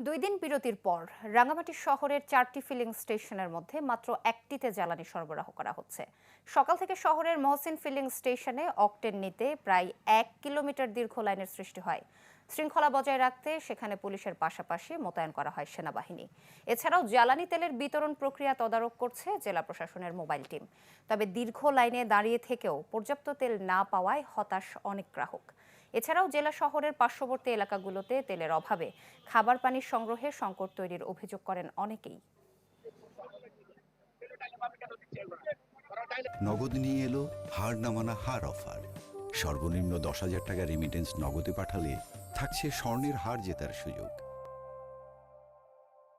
দুই দিন বিরতির পর রাঙামাটি শহরের 4টি ফিলিং স্টেশনের মধ্যে মাত্র একটিতে জ্বালানি সরবরাহ করা হচ্ছে। সকাল থেকে শহরের মহসিন ফিলিং স্টেশনে অকটেন নিতে প্রায় 1 কিলোমিটার দীর্ঘ লাইনের সৃষ্টি হয়। শৃঙ্খলা বজায় রাখতে সেখানে পুলিশের পাশাপাশি মোতায়েন করা হয় সেনাবাহিনী। এছাড়াও জ্বালানি তেলের বিতরণ প্রক্রিয়া তদারক করছে জেলা প্রশাসনের মোবাইল টিম। তবে দীর্ঘ লাইনে দাঁড়িয়ে থেকেও পর্যাপ্ত তেল না পাওয়ায় হতাশ অনেক গ্রাহক। এছাড়াও জেলা শহরের পার্শ্ববর্তী এলাকাগুলোতে তেলের অভাবে খাবার পানির সংগ্রহে সংকট তৈরির অভিযোগ করেন অনেকেই। নগদ নিয়ে এলো হার না মানা হার অফার। সর্বনিম্ন 10,000 টাকা রেমিটেন্স নগদে পাঠালে থাকছে স্বর্ণের হার জেতার সুযোগ।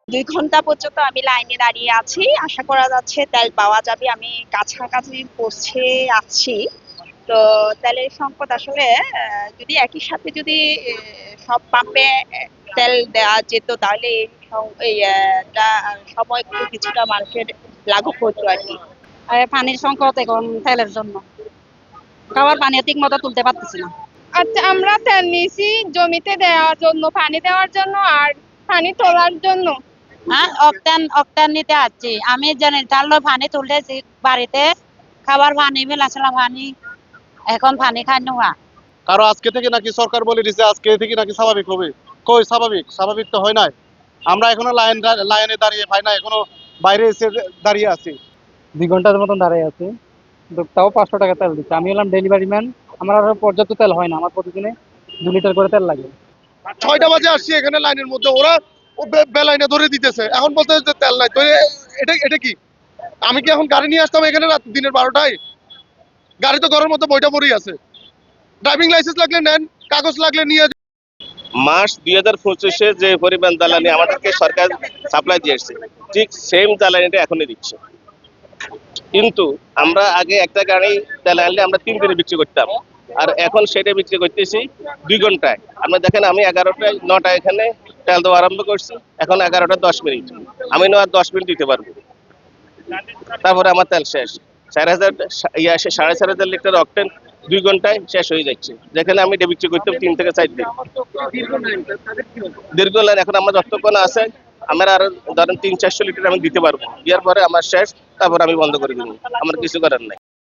2 ঘন্টা পর্যন্ত আমি লাইনে দাঁড়িয়ে আছি। আশা করা যাচ্ছে তেল পাওয়া যাবে। আমি কাছাকাছি পৌঁছে আছি। তো তেলের সংকট আসলে যদি একই সাথে যদি সব পাম্পে তেল দেওয়া যেত তাহলে এটা সময় একটু কিছুটা মানুষের লাঘব হতো আর কি। পানির সংকট এখন তেলের জন্য, খাবার পানি ঠিক মতো তুলতে পারতেছি না। আচ্ছা, আমরা তেল নিয়েছি জমিতে দেওয়ার জন্য, পানি দেওয়ার জন্য আর পানি তোলার জন্য। হ্যাঁ, অক্টান নিতে আসছি। আমি জেনারেটর পানি তুলতেছি বাড়িতে, খাবার পানি মিলাছিলাম পানি, এখন পানি খাই না। কারো আজকে থেকে নাকি সরকার বলে দিচ্ছে আজকে থেকে নাকি স্বাভাবিক হবে। কই স্বাভাবিক তো হয় নাই। আমরা এখনো লাইনে দাঁড়িয়ে পাই না, এখনো বাইরে এসে দাঁড়িয়ে আছি। 2 ঘন্টার মতন দাঁড়িয়ে আছি, তাও 500 টাকা তেল দিচ্ছে। আমি হলাম ডেলিভারি ম্যান, আমার আরো পর্যাপ্ত তেল হয় না। আমার প্রতিদিনে 2 লিটার করে তেল লাগে। 6টা বাজে আসছি এখানে লাইনের মধ্যে, ওরা বেলাইনে ধরে দিতেছে, এখন বলতে যে তেল নাই। তো এটা কি? আমি কি এখন গাড়ি নিয়ে আসতাম এখানে রাত দিনের 12টায়? গাড়ি তো ঘরের মধ্যে বইটা পড়েই আছে। ড্রাইভিং লাইসেন্স লাগলে নেন, কাগজ লাগলে নিয়ে। মার্চ 2025-এ যে পরিমাণ জ্বালানি আমাদেরকে সরকার সাপ্লাই দিয়ে এসছে, ঠিক সেম জ্বালানিটা এখনই দিচ্ছে। কিন্তু আমরা আগে একটা গাড়ি তেল আনলে আমরা 3 দিনে বিক্রি করতাম, আর এখন সেটা বিক্রি করতেছি 2 ঘন্টায়। আপনি দেখেন, আমি 11টায় 9টায় এখানে তেল দেওয়া আরম্ভ করছি, এখন 11টা 10 মিনিট। আমি আর 10 মিনিট দিতে পারবো, তারপরে আমার তেল শেষ। 4,500 লিটার অকটেন 2 ঘন্টায় শেষ হয়ে যাচ্ছে, যেখানে আমি এটা বিক্রি করতাম 3 থেকে 4 দিন। দীর্ঘ লাইন এখন আমার যতক্ষণ আছে, আমার আরো ধরেন 300-400 লিটার আমি দিতে পারবো। দেওয়ার পরে আমার শেষ, তারপর আমি বন্ধ করে দেবো। আমার কিছু করার নাই।